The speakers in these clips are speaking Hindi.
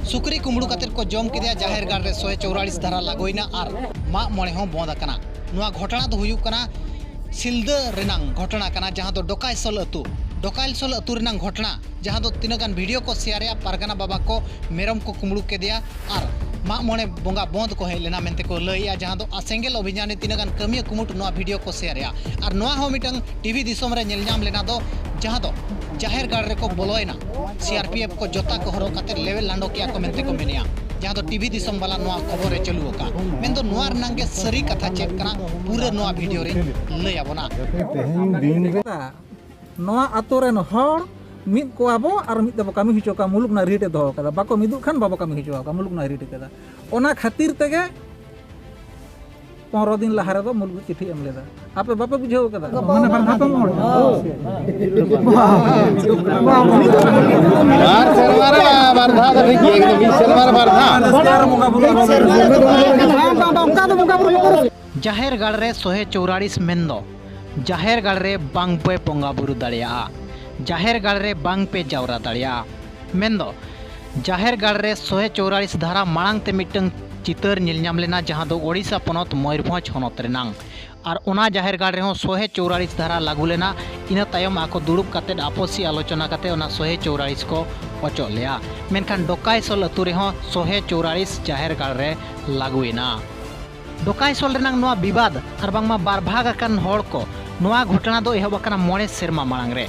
सुकरी कुमड़ू कतेर को जम के जाहिर गाड़ रे 144 धारा लागोइना और माग मणे हों बंद आकना। नुआ घटना दो हुयुक कना सिलदा रेनांग घटना कना जहां दो डोकायसल अतु रेनांग घटना जहां दो तिनागान वीडियो को शेयर पारगाना बाबा को मेरम को कुमड़ू के और माग मणे बंगा बंद को हेलेना मेनते को लैया जहां दो सेंगेल अभियान तिनागान कमिया कुमुट नुआ वीडियो को शेयर और नुआ हो मिटंग टीवी दिसोम रे नेल नाम लेना दो जहां दो जाहिर गाड़ रे को बोलोयना CRPF को जोता को हरो कते लेवल लांडो किया को मेनते को मेनिया जहां दो टीवी दिसोम वाला नुआ खबर रे चलू का मेन दो नुआ रनांगे सरी कथा चेक कना पूरा नुआ वीडियो रे लय आबोना नुआ आतो रेन हर मिद को आबो और मिद दबो कमी हिचो का मुलुक ना रिटे दो कदा बाको मिदु खान बाबो कमी हिचो का मुलुक ना रिटे कदा ओना खातिर तेगे 15 दिन लहारे दो मुलुक चिट्ठी एम लेदा आपे बापे बुझाव कदा माने बापे मोड़ बार सरवार बारधा दे की एकदम सरवार बारधा जाहिर गाड़ रे 144 मेंदो जाहिर गाड़ रे बांग पे पोंगा बुरु दाड़िया जाहिर गाड़ रे बांग पे जावरा दाड़िया मेंदो जाहिर गाड़ रे 144 धारा मांग ते मिटंग चितर नीलनाम लेना जहां दो ओडिशा पनत मयूरभंज होनत रेनांग और ओना जाहिर गाड़ रे 144 धारा लागू लेना इना तायम आको दुड़ुब काते आपसी आलोचना काते ओना 144 को ओचो लिया मेनखान डोकायसल अतु रे 144 जाहिर गाड़ रे लागुइना डोकायसल रेनांग नोआ विवाद और बांगमा बार भाग अकन होड़ को नोआ घटना दो एहब अकना मोणे सेरमा मांग रे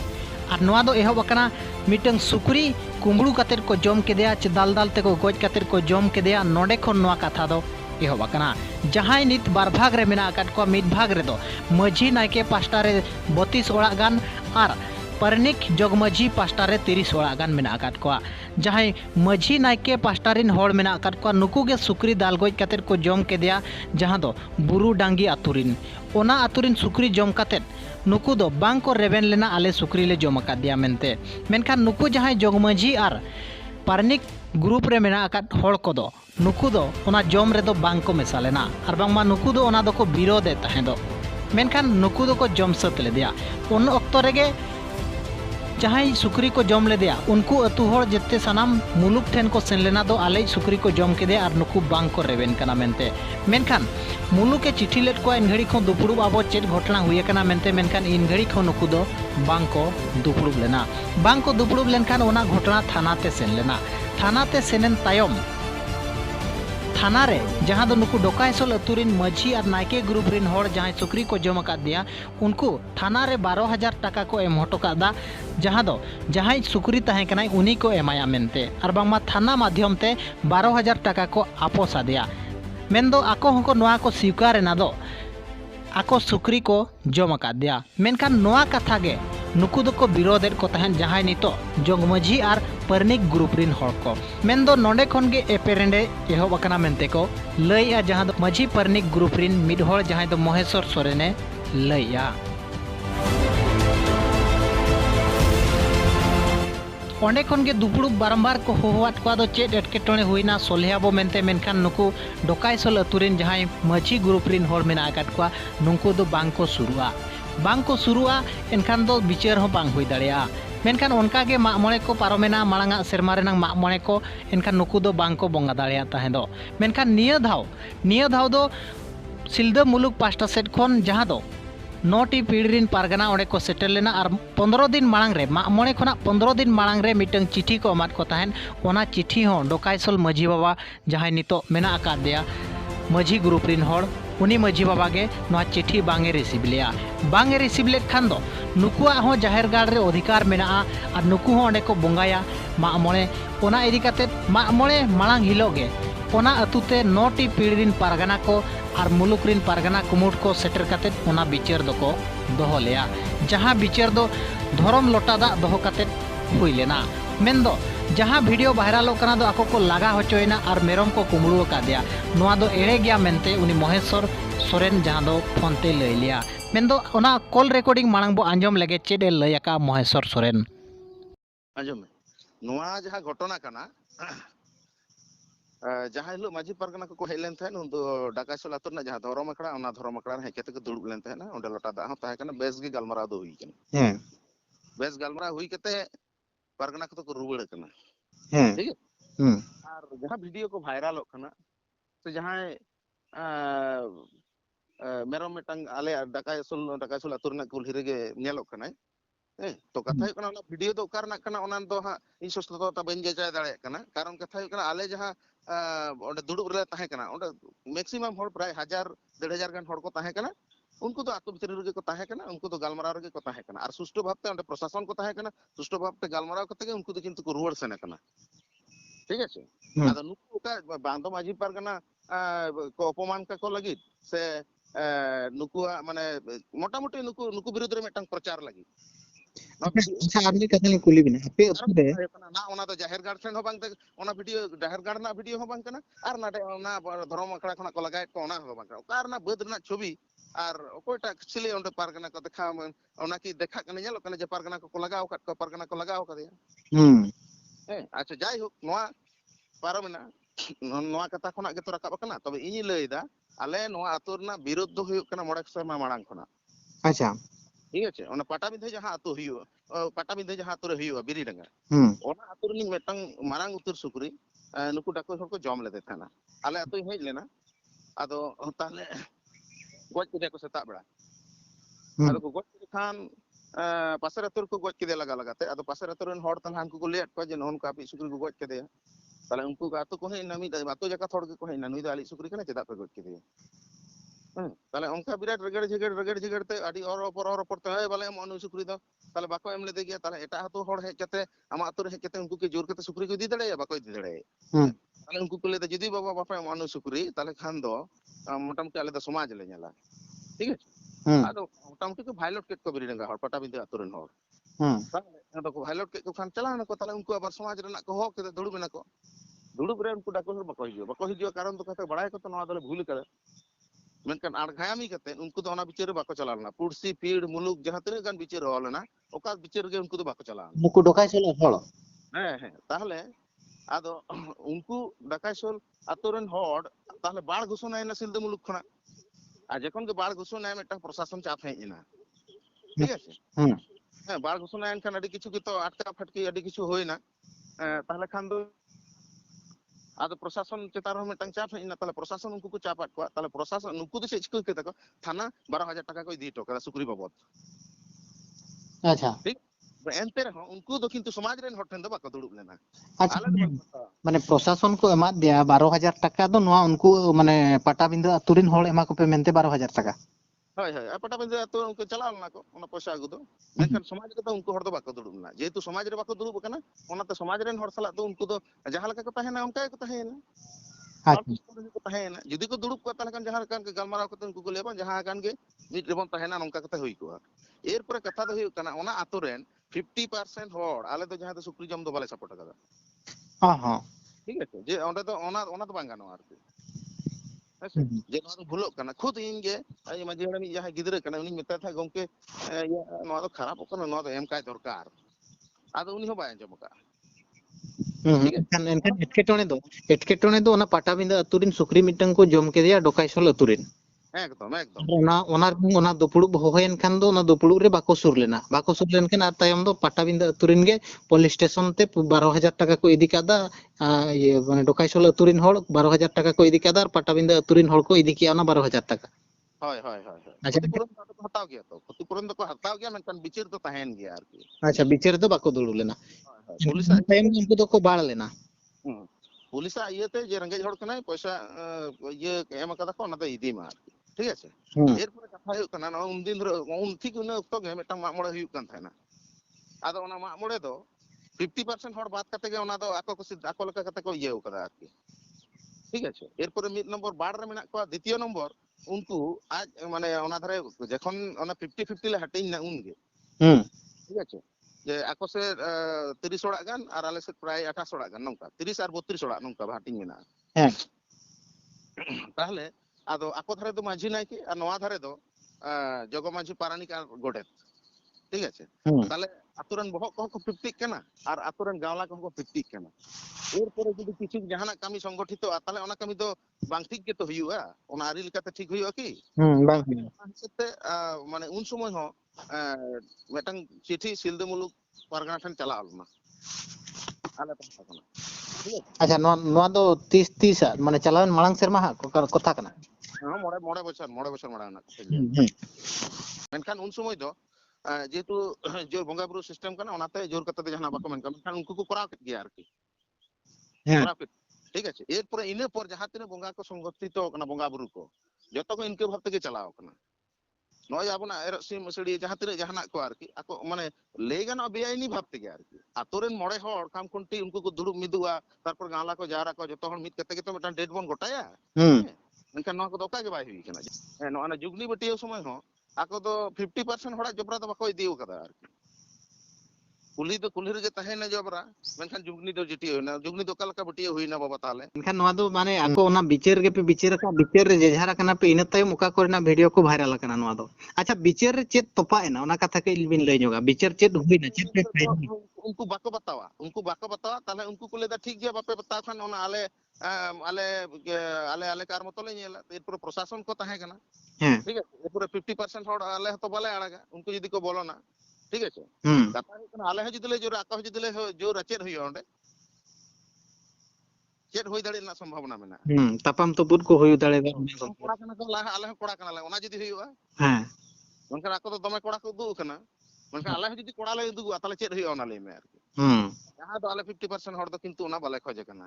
और नोआ दो एहब अकना मिटंग सुकरी कुमड़ू कतेर को जम के दिया चे दाल दाल ते को गोज कतेर को जम के दिया नोडे खन नोआ कथा दो एहब अकना जहां नित बार भाग रे मेना अकट को मिद भाग रे दो मझी नायके पास्टा रे 32 ओड़ा गान और परनिक जगमझी पास्टा रे 30 ओड़ा गान मेना अकट को जहां मझी नायके पास्टा रिन होड़ मेना अकट को नुकु गे सुकरी दाल गोज कतेर को जम के दिया जहां दो बुरु डांगी अतुरिन ओना अतुरिन सुकरी जम कतेर नुकु दो बांग को रेवेन लेना आले सुकरी ले जम का दिया मेनते मेनखान नुकु जहां जगमझी और पारनिक ग्रुप रे मेना अकाट होड़ को दो नुकु दो ओना जम रे दो बांग को मेसा लेना और बांगमा नुकु दो ओना दो को विरोध तहे दो मेनखान नुकु दो को जम सत ले दिया उन ऑक्तो रेगे जहां सुकरी को जम ले दिया उनको अतु होड़ जेते सनाम मुलुक ठेन को सेन लेना दो आले सुकरी को जम के दिया और नुकु बांग को रेवेन कना मेनते मेनखान मुलुक के चिट्ठी लेट को इन घड़ी को दुपुड़ुब आबो चेत घटना हुई कना मेनते मेनखान इन घड़ी को नुकु दो बांग को दुपुड़ुब लेना बांग को दुपुड़ुब लेनखान ओना घटना थाना ते सेन लेना थाना ते सेनेन तायम थाना रे जहां दो नुकु डोकायसल अतुरिन मझी और नायके ग्रुप रिन होड़ जहां सुकरी को जम का दिया उनको थाना रे 12,000 टाका को एम हटो का जहां दो जहां सुकरी तहे कनाय उनी को एमाया मेनते और बांगमा थाना माध्यम ते 12,000 टाका को आपोसा दिया मेन दो आको हको नोआ को स्वीकार ना दो आको सुकरी को जम का दिया मेनखान नोआ कथा गे नुकु दो को विरोध को तहन जहां नितो जगमझी और परनिक ग्रुप रिन होड़ को मेन दो नोंडे खन गे एपेरेंडे एहब अकना मेनते को लैया जहां दो मझी परनिक ग्रुप रिन मिड होड़ जहां दो महेश्वर सोरेने लैया ओंडे खन गे दुपुड़ुब बारंबार को होवाट को दो चेत एटकेटोणे हुईना सोलेहाबो मेनते मेनखान नुकु डोकायसल अतुरिन जहां मझी ग्रुप रिन होड़ मेना आकाट को नुकु दो बांग को सुरुआ एनखान दो विचार हो बांग हुई दाड़िया मेनखान उनका गे माग मणे को पारोमेना मांगा सेरमा रेनांग माग मणे को एनखान नुकु दो बांग को बंगा दाड़िया ताहे दो मेनखान निया धाव दो सिलदा मुलुक पास्टा सेट खन जहां दो 9टी पीढ़ीन पारगाना ओंडे को सेटल लेना और 15 दिन मांग रे माग मणे खना 15 दिन मांग रे मिटंग चिट्ठी को अमात को ताहेन ओना चिट्ठी हो डोकायसल मझी बाबा जहां नितो मेना आका दिया मझी ग्रुप रिन होड़ उनी मझी बाबा गे नोआ चिट्ठी बांगे रिसीव ले खान दो नुकुआ हो जाहिर गाड़ रे अधिकार मेना और नुकु हो ओंडे को बंगाया माग मणे ओना इदी काते माग मणे मांग हिलो गे ओना अतुते 9टी पीढ़ीन पारगाना को और मुलुक रिन पारगाना कुमुट को सेटर काते ओना विचार दो को दोहो लेया जहां विचार दो धरम लोटा दा दोहो काते हुई लेना मेन दो जहां वीडियो वायरल कना दो आको को लगा होचोयना और मेरम को कुमड़ू का दिया नोआ दो एड़े गया मेनते उनी महेश्वर सोरेन जहां दो फोन ते लय लिया मेन दो ओना कॉल रिकॉर्डिंग मांग बो आंजम लगे चेड ए लयका महेश्वर सोरेन आंजम नोआ जहां घटना कना जहां हिलो माझी पारगना को हेज लेन थान उन डाकायसल आतु ना जहां धरम अखड़ा हेज कते को दुड़ुब लेन थाना ओंडे लोटा दा हो ताहे कना बेस गे गलमरा दो हुई कना बेस गलमरा हुई कते पारगना को रुवाड़ कना ठीक है और जहाँ वीडियो को भाइरल से जहाँ मेरम मिटंग आले डाकायसुल आतु रना कुल्ही रेगे नेलोग कनाय तो कथा हुयुग कना वीडियो दो ओकारना कना ओना दो हा इन सस्तता बन जेजाय दाड़े कना कारण कथा हुयुग कना आले जहाँ ओंडे दुड़ुब रे ताहे कना ओंडे मैक्सिमम हर प्राय 1000-1500 गान हर को ताहे कना उनको तो आतु भितर रेगे को ताहे कना उनको तो गालमाराव रेगे को ताहे कना आर सुष्टु भावते ओंडे प्रशासन को ताहे कना सुष्टु भावते गालमाराव कते उनको तो किंतु को रुवाड़ सेने कना ठीक है आदो नुकु का बांधो माझी पारगना को अपमान का को लगी से नुकु माने मोटामुटी नुकु नुकु विरुद्ध रे मिटंग प्रचार लगी अच्छा आदमी कथा ले कुली बिना पे उसदे ना ओना तो जाहिर गार्ड ठेन हो बांग ते ओना वीडियो जाहिर गार्ड ना वीडियो हो बांग कना आर नाडे ओना धर्म अखड़ा खना को लगाय को ओना हो बांग कना कार ना बद ना छवि आर ओकोटा सिले ओंडे पारगना को देखा ओना की देखा कने नेलो कने जे पारगना को लगाव का पारगना को लगाव का अच्छा जाय हो नोआ पारमना नोआ कथा खना के तो राकाब कना तबे इनी लैदा आले नोआ आतु रना विरोध हुयु कना मोड़े समा माड़ांग खना अच्छा ठीक है ओना पाटाबिंधे जहां आतु हुयु पाटाबिंधे जहां आतु रे हुयु बिरीडंगा ओना आतु रनी मेटंग मारांग उतर सुकुरी नुकु डाको हर को जम लेदे थाना आले आतु हेज लेना आदो ताले गोज किदे को सेता बड़ा आदो को गोज खान पासर आतु को गोज किदे लगा लगाते आदो पासर आतु रन हर तन हानकु को लेट को जे नोन का आपी सुकुरी को गोज किदे ताले उनको का आतु को हे नमी आतु जका थोड़ के को हे नुई दा आली सुकुरी कने चेदा पे गोज किदे ताले उनका विराट रगड़ झगड़ ते आडी और परते है बाले मनु सुकुरी दो ताले बाको एम लेदे गया ताले एटा आतु हर हे जते आमा आतु रे हे जते उनको के जोर के सुकुरी को इदी दड़े बाको इदी दड़े ताले उनको को लेदे जदी बाबा बापा मनु सुकुरी ताले खान दो मोटामुटी आले द समाज ले नेला ठीक है आदो मोटामुटी को भाइलट केट को बिरीडंगा हर पटाबिंदे आतु रन हर ताले आदो को भाइलट केट को खान चला न को ताले उनको आबार समाज रना को हो के दुड़ुब ना को दुड़ुब रे उनको डाको बाको हिजो कारण तो कते बड़ाय को तो नवा दले भूल करे मेनकान आड़घायामी कते उनको तो ओना बिचार बाको चलालना पुरसी पीड़ मुलुक जहां तने गान बिचार होलना ओका बिचार के उनको तो बाको चलालना मुकु डोकायसोल हळ हे ताहले आदो उनको डकायसोल आतुरन हड़ ताहले बाड़ घोषणा एना सिलदे मुलुक खना आ जखन के बाड़ घोषणा मेटा प्रशासन चाप हेना ठीक है बाड़ घोषणा एनखान अडी किछु के तो आटका फटकी अडी किछु होइना ताहले खान दो आदो प्रशासन चेतार मेटंग चाप हेना ताले प्रशासन उनको को चापाट को ताले प्रशासन उनको तो चिकु के तको थाना 12000 टाका को इदी टोका सुकुरी बाबत अच्छा ठीक एनते रहो उनको तो किंतु समाज रेन हर ठेन दो बाको दुड़ुब लेना अच्छा माने प्रशासन को एमा दिया 12000 टाका दो नोआ उनको माने पाटाबिंदो आतुरिन हळ एमा को पे मेनते 12000 टाका हाय पटाबिंदे आतु उनको चलालना को ओना पैसा आगु दो लेकिन समाज के तो उनको हर दो बाको दुड़ुबना जेतु समाज रे बाको दुड़ुब कना ओना तो समाज रेन हर सला तो उनको तो जहां लका को ताहेना उनका को ताहेना को ताहेना जदी को दुड़ुब को ताले kan जहां kan के गलमाराव को उनको को लेबा जहां kan के मिट रेबन ताहेना नोंका कते होई को एर पर कथा दो हुई कना ओना आतु रेन 50% हर आले तो जहां तो सुक्री जम दो बाले सपोर्ट कदा हां ठीक है जे ओंडे तो ओना तो बांग गानो आरती जे नोआ तो भूलो कना खुद इंगे आई माजी हड़मी जहां गिदरे कना उनी मेता था गमके नोआ तो खराब कना नोआ तो एम काय दरकार आदो उनी हो बाय जम का एनखान एटकेटोने दो ओना पाटाबिंदो आतुरिन सुक्री मिटंग को जम केदिया डोकायसोल आतुरिन एकदम ओना दुपुड़ुब होयन खान दो ओना दुपुड़ुब रे बाको सुर लेना बाको सुर लेन खान आर तायम दो पाटाबिंदो आतुरिन गे पुलिस स्टेशन ते 12000 टाका को इदी कादा ये माने डोकायसोल आतुरिन हळ 12000 टाका को इदी कादा आर पाटाबिंदो आतुरिन हळ को इदी किया ओना 12000 टाका होय अच्छा हताव गया तो क्षतिपूरण तो हताव गया मेनकान बिचार तो तहन गया आरकी अच्छा बिचार तो बाको दुड़ु लेना पुलिस तायम उनको तो को बाळ लेना पुलिस इयते जे रंगे हड़ कना पैसा ये एम कदा को ना तो इदी मा ठीक है एर पर कथा हुई कना न उन दिन उन ठीक उन अक्तो गे मेटा मामोड़े हुई कन थाना आदो ओना मामोड़े दो 50% हड़ बात करते गे ओना दो आको आको लका कते को इये कदा आरकी ठीक है एर पर मिड नंबर बाड़ रे मेना को द्वितीय नंबर उनको आज माने ओना धरे जखन ओना 50-50 ले हटिन ना उनगे ठीक है जे आको से 30 ओड़ा गान और आले से प्राय 28 ओड़ा गान नंका 30 और 32 ओड़ा नंका हाटिंग मेना ताहले आदो आको धारे दो माझी नाय की और नवा धारे दो जगो माझी पारानिक और गोडेत ठीक है ताले आतुरन बहक को 50 केना और आतुरन गावला को 50 केना एर पर जदी किछु जहाना कामी संगठित ताले ओना कामी दो बांग ठीक के तो हुआ ओना आरी लेकाते ठीक हुआ की बांग हिसाबते माने उन समय हो मेटंग चिठी सिलदे मुलुक परगना ठन चला आलना ᱟᱞᱮ ᱯᱟᱦᱴᱟ ᱠᱷᱚᱱᱟᱜ ᱴᱷᱤᱠ ᱟᱪᱷᱮ ᱟᱪᱪᱷᱟ ᱱᱚᱣᱟ ᱫᱚ ᱛᱤᱥ ᱢᱟᱱᱮ ᱪᱟᱞᱟᱣᱮᱱ ᱢᱟᱲᱟᱝ ᱥᱮᱨᱢᱟ ᱦᱟᱸᱜ ᱠᱟᱛᱷᱟ ᱠᱟᱱᱟ? ᱢᱚᱬᱮ ᱵᱚᱪᱷᱚর ᱢᱟᱲᱟᱝ ᱨᱮᱱᱟᱜ ᱠᱟᱛᱷᱟ ᱦᱩᱸ ᱞᱟᱹᱭᱟ ᱢᱮᱱᱠᱷᱟᱱ ᱩᱱ ᱥᱚᱢᱚᱭ ᱫᱚ যেহেতু জোর বঙ্গা বুরু সিস্টেম কানা ওনাতে জোর কথা জানা বাকো মেনকা মেনখান উনকু কো করাও কেট গিয়া আরকি হ্যাঁ করাও কেট ঠিক আছে এরপরে ইনা পর জাহা তিনা বঙ্গা কো সংগঠিত কানা বঙ্গা বুরু কো যত কো ইনকে ভাব থেকে চালাও কানা নয় আবনা এর সিম মসড়ি জাহা তিনা জাহানা কো আরকি আকো মানে লেই গানা বেআইনি ভাব থেকে আরকি আতরেন মড়ে হড় কাম কোনটি উনকু কো দুড়ুব মিদুয়া তারপর গালা কো জারা কো যত হড় মিদ কাতে কে তো মিটান ডেট বন গোটায়া মেনখান নয়া কো দোকা গে বাই হুই কানা নয়া জুগনি বটিও সময় হ ako do 50% hora jobra do bako idiu kada arki कुली रे ताहे ना जबरा मेनखान जुगनी दो जटी होना जुगनी दो कलका बटिया हुईना बाबा ताले मेनखान नोआ दो माने आको ओना बिचार गे पे बिचार का बिचार रे जेझारा कना पे इना तायम ओका कोरेना वीडियो को वायरल कना नोआ दो अच्छा बिचार रे चेत तोपा एना ओना कथा के बिन लई जोगा बिचार चेत हुईना चेत पे उनको बाको बतावा ताले उनको को लेदा ठीक गया बापे बताव खान ओना आले कार मतो ले नेला एरपर प्रशासन को ताहे कना ठीक है एरपर 50% हड़ आले तो बाले आड़ागा उनको यदि को बोलो ना ठीक है कथा आले जुदले जोर आका जुदले जोर चेत हुई ओंडे चेत हुई दाड़े ना संभावना मेना तापाम तो बुद को हुई दाड़े कोड़ा कना को लाहा आले कोड़ा कना ले ओना जुदि हुईवा हां मनका आको तो दमे कोड़ा को दु कना मनका आले जुदि कोड़ा ले दु ताले चेत हुई ओना ले मे आरकी जहां दो आले 50% हड़ दो किंतु ओना बाले खोजे कना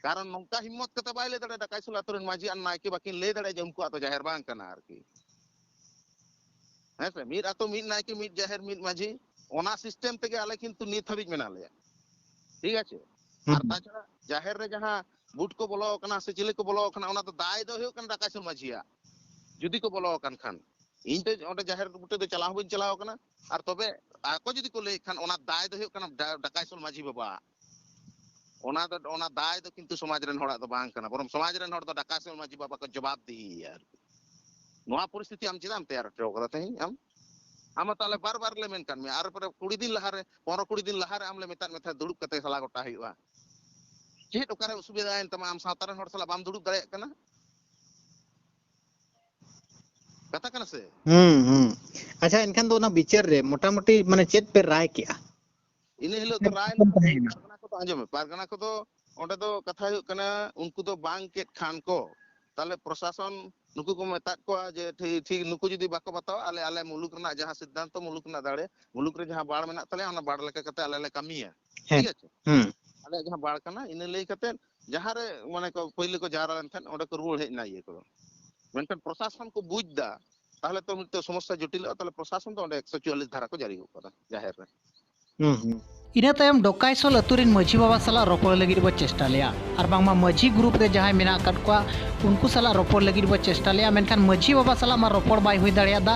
कारण नंका हिम्मत कते बाय ले दाड़े डाकाई सुला तुरन माजी अन नायके बाकिन ले दाड़े जे उनको आ तो जाहिर बांग कना आरकी है से मीर आतो मीर नायके मीर जाहिर मीर माजी ओना सिस्टम तेगे आले किंतु नित हबिज मेना ले ठीक আছে আর তাছাড়া জাহের রে যাহা বুট কো বলো কানা সে চিলে কো বলো কানা ওনা তো দায় দো হই কানা ডাকাইছুন মাঝিয়া যদি কো বলো কান খান ইন তো ওটা জাহের বুটে তো চালাও হই চালাও কানা আর তবে আকো যদি কো লে খান ওনা দায় দো হই কানা ডাকাইছুন মাঝি বাবা ওনা দায় দো কিন্তু সমাজ রেন হড়া তো বাং কানা বরং সমাজ রেন হড় তো ডাকাইছুন মাঝি বাবা কো জবাব দি यार নোয়া পরিস্থিতি আম চিদাম তৈয়ার করতে হই आम ताले बार बार ले मेनकान में आर पर 20 दिन लहारे 15-20 दिन लहारे आमले मेता दुड़ुब कते सला गोटा हुआ चेत ओकारे असुविधा एन तमा आम सातारन हड़ सला बाम दुड़ुब दाड़े कना कथा कना से अच्छा इनखान दो ना बिचार रे मोटा मोटी माने चेत पे राय किया इने हिलो तो राय पारगना को तो आंजो में पारगना को तो ओंडे दो कथा हुई कना उनको तो बांग केट खान को ताले प्रशासन नुकु को मेता को जे ठीक नुकु जदी बाको बताओ आले मुलुक रना जहां सिद्धांत मुलुक ना दाड़े मुलुक रे जहां बाड़ मेना तले ओना बाड़ लेका कते आले कामिया ठीक है आले जहां बाड़ कना इने लई कते जहां रे माने को पहिले को जारा लेन थान ओडे को रुळ हेज ना ये को मेनखान प्रशासन को बुझदा ताहले तो मिते समस्या जटिल ताहले प्रशासन तो ओडे 144 धारा को जारी हो करा जाहिर रे इना तायम डोकाइसल अतुरिन मझी बाबा सला रोपड़ लगी बो चेष्टा लिया और बांगमा मझी ग्रुप रे जहां मेना कट को उनको सला रोपड़ लगी बो चेष्टा लिया मेनखान मझी बाबा सला मा रोपड़ बाय हुई दाड़ियादा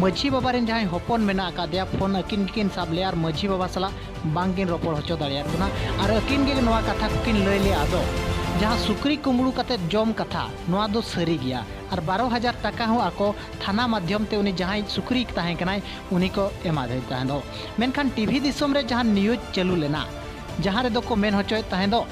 मझी बाबा रेन जहां हपन मेना का दिया फोन अकिन किन साब लिया और मझी बाबा सला बांगिन रोपड़ होचो दाड़िया गुना और अकिन गे नोआ कथा किन लय ले आदो जहां सुक्री कुमड़ू कते जम कथा नोआ दो सरी गया और 12,000 टाका हो आको थाना माध्यम ते उनी जहां सुक्री ताहें कनाय उनी को एमा दे ताहें दो मेनखान टीवी दिसम रे जहां न्यूज चालू लेना जहां रे दो को मेन होचोय ताहें दो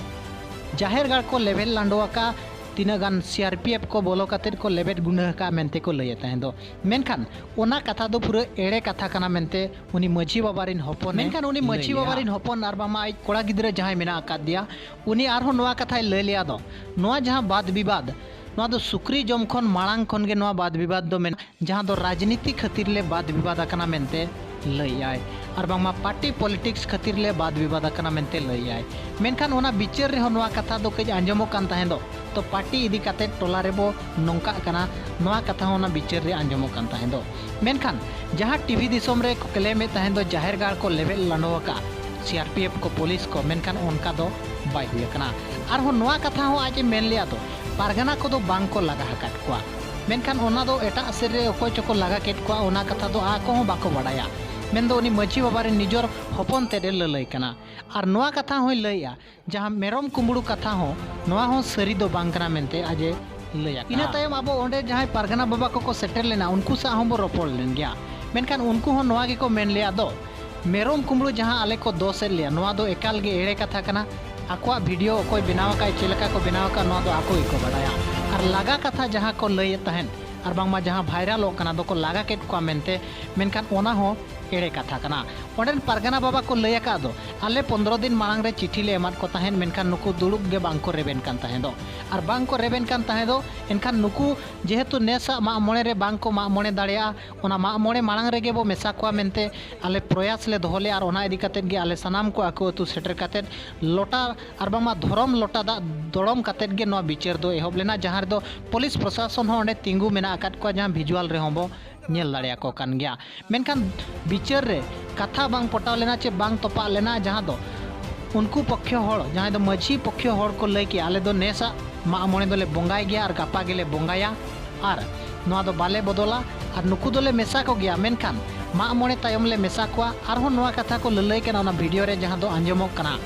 जाहेर गाड़ को लेवल लांडोआ का तीना गान सीआरपीएफ को बोलो कते को लेबेट गुंडा का मेनते को लय ताहें दो मेनखान ओना कथा दो पूरा एड़े कथा कना मेनते उनी मझी बाबारिन हपन मेनखान उनी मझी बाबारिन हपन आर बामा आई कोड़ा गिदरे जहां मेना का दिया उनी आरहो नोआ कथा लय लिया दो नोआ जहां वाद विवाद नोआ दो सुक्री जम खन मांग खन गे नोआ वाद विवाद दो मेन जहां दो राजनीति खातिर ले वाद विवाद कना मेनते लय आय और बांगमा पार्टी पॉलिटिक्स खातिर ले वाद विवाद कना मेनते लय आय मेनखान ओना बिचार रे नोआ कथा दो कज आंजमो कान ताहें दो तो पार्टी इदी काते टोला रे बो नोंका कना नोआ कथा ओना बिचार रे आंजमो कान ताहें दो मेनखान जहां टीवी दिसम रे क्लेम में ताहें दो जाहिर गाड़ को लेवल लांडोका सीआरपीएफ को पुलिस को मेनखान उनका दो बाय हुई कना और हो नोआ कथा हो आज मेन लिया दो पारगना को दो बांग को लगा हकाट को मेनखान ओना दो एटा असर रे ओको चको लगा केट को ओना कथा दो आको हो बाको बडाया मेनदो उनी मझी बाबा रे निजर हपन तेरे ललय कना और नोआ कथा होय लयया जहां मेरम कुमड़ू कथा हो नोआ हो सरी दो बांग कना मेनते आजे लयया इना तायम आबो ओंडे जहां पारगना बाबा को सेटर लेना उनको सा हम रोपड़ लेन गया मेनखान उनको हो नोआ गे को मेन लिया दो मेरम कुमड़ू जहां आले को दोष लिया नोआ दो एकाल गे एड़े कथा कना आकोआ वीडियो कोई बनाव का चेलका को बनाव का नोआ दो आको को बडाया और लगा कथा जहां को लय तहन और बांगमा जहां भाइरल होकना दो को लगा केट को मेनते मेनखान ओना हो एड़े कथा कना ओंडेन पारगाना बाबा को लय आका दो आले 15 दिन मांग रे चिठी ले एमाद को ताहेन मेनखान नुकु दुड़ुब गे बांग को रेबेन कान ताहेन दो आर बांग को रेबेन कान ताहेन दो एनखान नुकु जेहेतु नेसा मा मोणे रे बांग को मा मोणे दाड़िया ओना मा मोणे मांग रेगे बो मेसा को मेनते आले प्रयास ले दोहले आर ओना इदी कातेद गे आले सनाम को आको अतु सेटर कातेद लोटा आर बांगमा धरम लोटा दा दड़म कातेद गे नो बिचार दो एहब लेना जहां दो पुलिस प्रशासन हो ओंडे तिंगु मेना आकाद को जहां भिजुअल रे होबो नेल दाड़िया को कान गया मेनखान बिचार रे कथा बांग पटाव लेना चे बांग तोपा लेना जहां दो उनको पक्ष होड़ जहां दो मझी पक्ष होड़ को लय कि आले दो नेसा मा मोणे दोले बोंगाय गया और गापा गेले बोंगाया और नोआ दो बाले बदला और नुकु दोले मेसा को गया मेनखान मा मोणे तायम ले मेसा को आर हो नोआ कथा को ललय केना ओना वीडियो रे जहां दो आंजमोक कना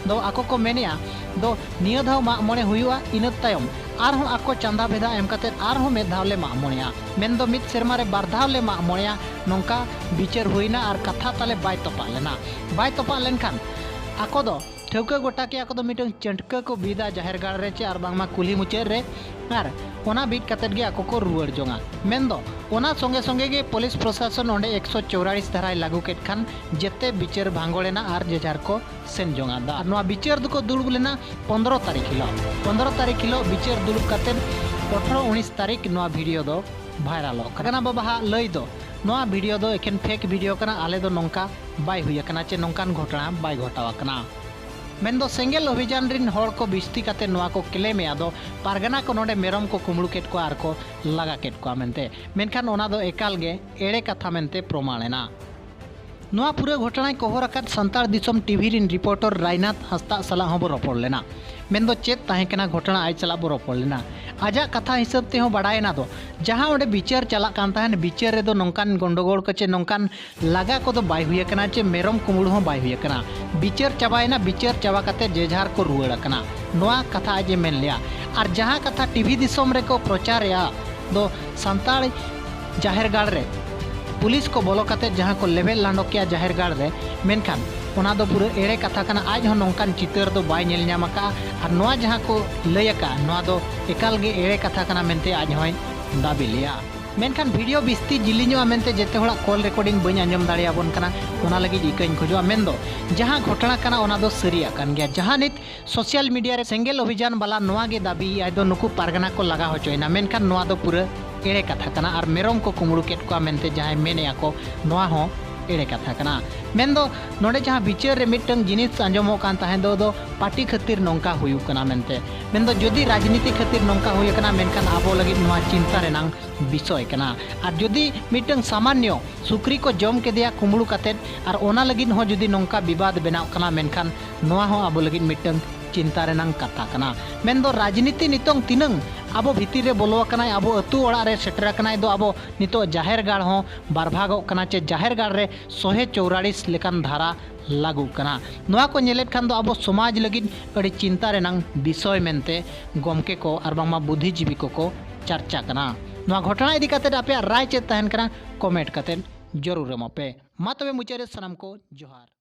दो आको को मेनिया दो निया धाव मा मोणे हुयुआ इन तायम आरहों आको चंदा भेदा एम काते आरहों में धावले मा मोणेया मेन दो मित सेरमा रे बार धावले मा मोणेया नोंका बिचार हुइना आर कथा ताले बाय तोपा लेनखान आको दो ठेवका गोटा के आको दो मिटन चंटका को बिदा जाहेर गाड़ रे चे आर बांगमा कुली मुचेर रे आर ओना बीट काते गे आको को रुवाड़ जोंगा मेन दो ओना संगे संगे गे पुलिस प्रशासन ओंडे 144 धाराय लागू केट खान जेते बिचार भांगोलेना आर जेजार को सेन जोंगा दा नोआ बिचार दुको दुड़ुब लेना 15 तारीख हिलो बिचार दुड़ुब काते 18-19 तारीख नोआ वीडियो दो भाइरल कना बाबा लय दो नोआ वीडियो दो एकेन फेक वीडियो कना आले दो नोंका बाय हुई कना चे नोंकान घटना बाय घटावा कना मेन सेंगेल अभियान रिन होड़ को बिस्ती काते नोआ को क्लेम आदो पारगाना को नोडे मेरम को कुमड़ू केट को आर को लगा केट को मेनते मेनखान ओना दो एकाल गे एड़े कथा मेनते प्रमाणेना नोआ पूरा घटना कवर अकाद संतार दिसम टीवी रिन रिपोर्टर रायनाथ हस्ता सला होबो रपड़ लेना मेन दो चेत ताहेकना घटना आज चला बो रपड़ लेना आजा कथा हिसाब ते हो बाडायना दो जहां ओंडे बिचार चला कान ताहेन बिचार रे दो नोंकान गंडगोल कचे नोंकान लागा को दो बाय हुई कना चे मेरम कुमड़ू हो बाय हुई कना बिचार चाबायना बिचार चाबा काते जेझार को रुवाड़ कना नोआ कथा आज मेन लिया और जहां कथा टीवी दिसम रे को प्रचार या दो संताल जाहेर गाड़ रे पुलिस को बोलो काते जहां को लेवल लांडो किया जाहेर गाड़ रे मेनखान ओना दो पूरा एड़े कथा कना आज हो नोंकान चितर दो बाय नेल ᱧᱟᱢᱟका और नोआ जहां को लयका नोआ दो एकाल गे एड़े कथा कना मेनते आज होय दाबी लिया मेनखान वीडियो बिस्ती जिलिño मेनते जेते होड़ा कॉल रिकॉर्डिंग बኝ आंजम दाड़िया बोन कना ओना लगी इकाइन खोजो मेन दो जहां घटना कना ओना दो सरिया कान गया जहां नित सोशल मीडिया रे सेंगेल अभियान बाला नोआ गे दाबी आज दो नुकु पारगाना को लगा होचोयना मेनखान नोआ दो पूरा एड़े कथा कना और मेरम को कुमड़ू केट को मेनते जहां मेने को नोआ हो एड़े कथा कना मेन दो नोडे जहां बिचार रे मिटंग जिनिस आंजमो कान ताहें दो पार्टी खातिर नोंका हुयु कना मेनते मेन दो जदि राजनीति खातिर नोंका हुय कना मेनखान आबो लगी नोआ चिंता रेनांग विषय कना और जदि मिटंग सामान्य सुक्री को जम के दिया कुमड़ू काते और ओना लगी हो जदि नोंका विवाद बनाव कना मेनखान नोआ हो आबो लगी मिटंग चिंता रेनांग कथा कना मेन दो राजनीति नितोंग तिनंग आबो भीतर रे बोलो कना आबो अतु ओड़ा रे सेटर कना दो आबो नितो जाहेर गाड़ हो बार भागो कना चे जाहेर गाड़ रे 144 लेकान धारा लागू कना नोआ को नेलेट खान दो आबो समाज लगिन अड़ी चिंता रेनांग विषय मेनते गमके को और बांगमा बुद्धिजीवी को चर्चा कना नोआ घटना इदी काते आपे राय चे तहन कना कमेंट काते जरूर एमोपे मा तबे मुचारे सनम को जोहार।